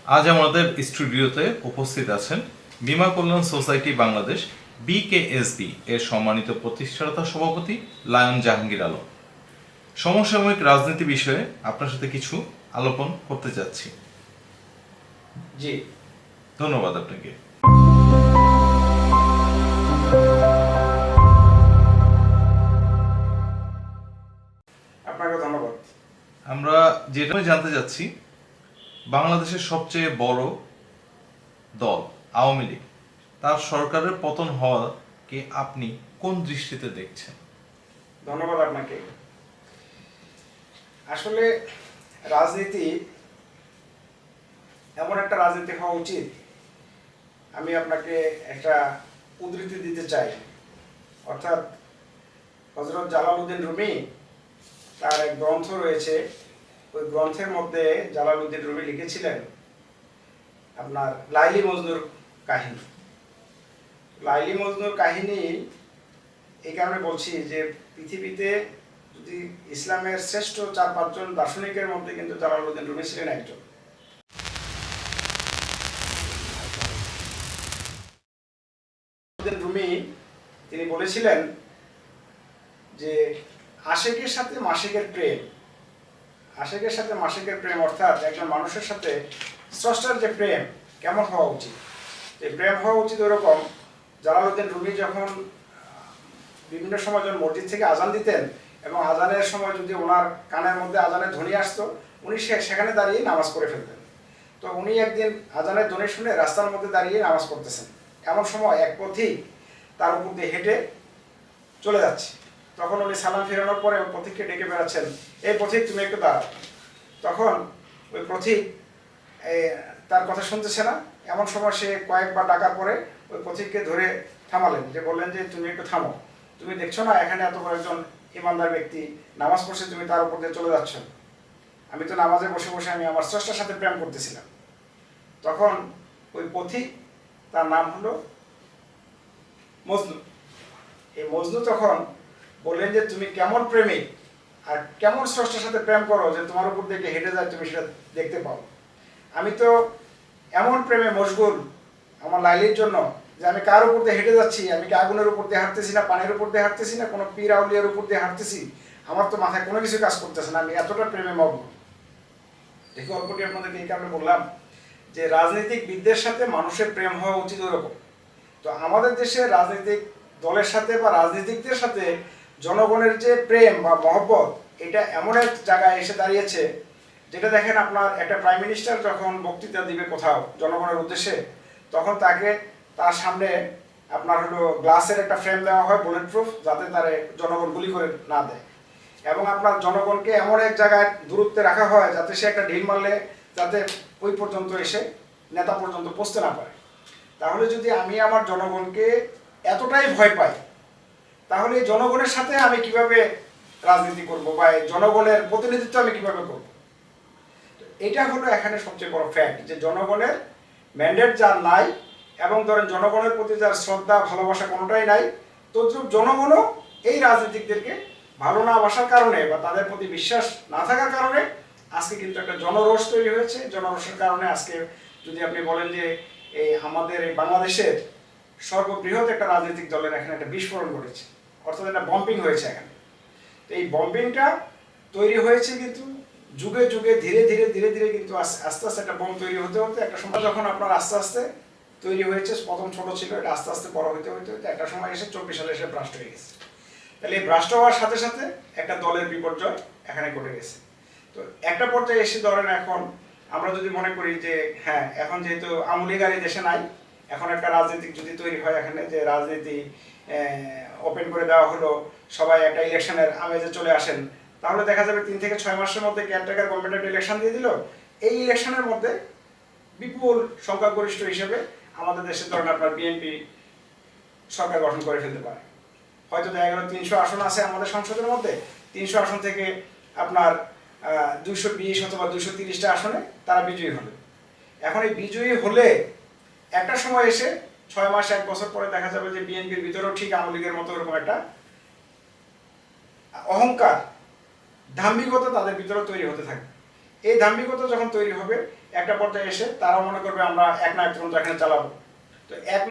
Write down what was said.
আজ আমাদের স্টুডিওতে উপস্থিত আছেন বীমা কল্যাণ সোসাইটি বাংলাদেশ বিকেএসবি এর সম্মানিত প্রতিষ্ঠাতা সভাপতি লায়ন জাহাঙ্গীর আলম। সমসাময়িক রাজনীতি বিষয়ে আপনার সাথে কিছু আলোচনা করতে যাচ্ছি। জি, ধন্যবাদ আপনাকে। আপনাকে ধন্যবাদ। আমরা যেটা জানতে যাচ্ছি, বাংলাদেশের সবচেয়ে বড় দল আওয়ামী লীগ, তার সরকারের পতন হওয়াকে আপনি কোন দৃষ্টিতে দেখছেন? ধন্যবাদ আপনাকে। আসলে রাজনীতি এমন একটা রাজনীতি হওয়া উচিত। আমি আপনাকে একটা উদ্ধৃতি দিতে চাই, অর্থাৎ হযরত জালালউদ্দিন রুমি, তার এক গ্রন্থ রয়েছে। ওই গ্রন্থের মধ্যে জালালউদ্দিন রুমি লিখেছিলেন আপনার লাইলি মজনুর কাহিনী। লাইলি মজনুর কাহিনী এই কারণে বলছি যে পৃথিবীতে যদি ইসলামের শ্রেষ্ঠ 4-5 জন দার্শনিকের মধ্যে কিন্তু জালালউদ্দিন রুমি ছিলেন একজন। রুমি তিনি বলেছিলেন যে আশেকের সাথে মাশেকের প্রেম, আশেকের সাথে মাশেকের প্রেম অর্থাৎ একজন মানুষের সাথে স্রষ্টার যে প্রেম কেমন হওয়া উচিত, যে প্রেম হওয়া উচিত ওরকম। জালালউদ্দিন রুমি যখন বিভিন্ন সময় যখন মসজিদ থেকে আজান দিতেন এবং আজানের সময় যদি ওনার কানের মধ্যে আজানের ধ্বনি আসতো, উনি সেখানে দাঁড়িয়ে নামাজ পড়ে ফেলতেন। তো উনি একদিন আজানের ধ্বনি শুনে রাস্তার মধ্যে দাঁড়িয়ে নামাজ পড়তেছেন, এমন সময় এক পথিক তার উপর দিয়ে হেঁটে চলে যাচ্ছে। তখন উনি সালাম ফেরানোর পরে ওই পথিককে ডেকে বেড়াচ্ছেন, এই পথিক তুমি একটু দাঁড়াও। তখন ওই পথিক তার কথা শুনতেছে না। এমন সময় সে কয়েকবার ডাকার পরে ওই পথিককে ধরে থামালেন, যে বললেন যে তুমি একটু থামো, তুমি দেখছো না এখানে এত বড় একজন ইমানদার ব্যক্তি নামাজ পড়ছে, তুমি তার উপর দিয়ে চলে যাচ্ছ। আমি তো নামাজে বসে বসে আমি আমার স্রষ্টার সাথে প্রেম করতেছিলাম। তখন ওই পথিক, তার নাম হলো মজনু, এই মজনু তখন বললেন যে তুমি কেমন প্রেমিক আর কেমন স্রষ্টার সাথে প্রেম করো যে তোমার উপর দিকে হেঁটে যায় তুমি সেটা দেখতে পাও। আমি তো এমন প্রেমে মশগুল আমার লাইলির জন্য যে আমি কার উপর দিয়ে হেঁটে যাচ্ছি, আমি কি আগুনের উপর দিয়ে হাঁটতেছি না পানির উপর দিয়ে হাঁটতেছি না কোনো পীর আউলিয়ার উপর দিয়ে হাঁটতেছি, আমার তো মাথায় কোনো কিছু কাজ করতেছে না, আমি এতটা প্রেমে মগ্ন। দেখি অল্পটি আপনাদেরকে এই কারণে বললাম যে রাজনীতিকবিদদের সাথে মানুষের প্রেম হওয়া উচিত ওরকম। তো আমাদের দেশে রাজনৈতিক দলের সাথে বা রাজনীতিকদের সাথে জনগণের যে প্রেম বা মহব্বত, এটা এমন এক জায়গায় এসে দাঁড়িয়েছে যেটা দেখেন আপনার একটা প্রাইম মিনিস্টার যখন বক্তৃতা দিবে কোথাও জনগণের উদ্দেশ্যে, তখন তাকে তার সামনে আপনার হলো গ্লাসের একটা ফ্রেম দেওয়া হয় বুলেট প্রুফ, যাতে তারে জনগণ গুলি করে না দেয়। এবং আপনার জনগণকে এমন এক জায়গায় দূরত্বে রাখা হয় যাতে সে একটা ঢিল মারলে যাতে ওই পর্যন্ত এসে নেতা পর্যন্ত পৌঁছতে না পারে। তাহলে যদি আমি আমার জনগণকে এতটাই ভয় পাই, তাহলে এই জনগণের সাথে আমি কিভাবে রাজনীতি করব বা জনগণের প্রতিনিধিত্ব আমি কিভাবে করব? এটা হলো এখানে সবচেয়ে বড় ফ্যাক্ট, যে জনগণের ম্যান্ডেট যার নাই এবং ধরেন জনগণের প্রতি যার শ্রদ্ধা ভালোবাসা কোনোটাই নাই, তদ্রুপ জনগণও এই রাজনীতিকদেরকে ভালো না বাসার কারণে বা তাদের প্রতি বিশ্বাস না থাকার কারণে আজকে কিন্তু একটা জনরোষ তৈরি হয়েছে। জনরোষের কারণে আজকে যদি আপনি বলেন যে এই আমাদের এই বাংলাদেশের সর্ববৃহৎ একটা রাজনৈতিক দলের এখানে একটা বিস্ফোরণ ঘটেছে, অর্থাৎ একটা বম্পিং হয়েছে এখানে। তো এই বম্পিংটা তৈরি হয়েছে কিন্তু যুগে যুগে ধীরে ধীরে ধীরে ধীরে কিন্তু আস্তে আস্তে একটা বোম তৈরি হতে হতে একটা সময় যখন আপনার আস্তে আস্তে তৈরি হয়েছে, প্রথম ছোট ছিল, এটা আস্তে আস্তে বড় হতে হতে হতে একটা সময় এসে 24 সালে এসে ব্রাস্ট হয়ে গেছে। তাহলে এই ব্রাস্ট হওয়ার সাথে সাথে একটা দলের বিপর্যয় এখানে ঘটে গেছে। তো একটা পর্যায়ে এসে ধরেন এখন আমরা যদি মনে করি যে হ্যাঁ, এখন যেহেতু আওয়ামী লীগ আর এই দেশে নাই, এখন একটা রাজনীতিক যদি তৈরি হয় এখানে, যে রাজনীতি ওপেন করে দেওয়া হলো, সবাই একটা ইলেকশনের আমেজে চলে আসেন, তাহলে দেখা যাবে 3 থেকে 6 মাসের মধ্যে কেয়ারটেকার গভর্নমেন্ট ইলেকশন দিয়ে দিল। এই ইলেকশনের মধ্যে বিপুল সংখ্যাগরিষ্ঠ হিসেবে আমাদের দেশে ধরেন আপনার বিএনপি সরকার গঠন করে ফেলতে পারে। হয়তো দেখা গেল 300 আসন আছে আমাদের সংসদের মধ্যে, 300 আসন থেকে আপনার 220 অথবা 230টা আসনে তারা বিজয়ী হলো। এখন এই বিজয়ী হলে একটা সময় এসে 6 মাস 1 বছর পরে দেখা যাবে যে বিএনপির ভিতরেও ঠিক আওয়ামী লীগের মতো এরকম একটা অহংকার, দাম্ভিকতা তাদের ভিতরে তৈরি হতে থাকবে। এই দাম্ভিকতা যখন তৈরি হবে একটা পর্যায়ে এসে তারা মনে করবে আমরা এক নায়ক তন্ত্র এখানে চালাবো। তো এক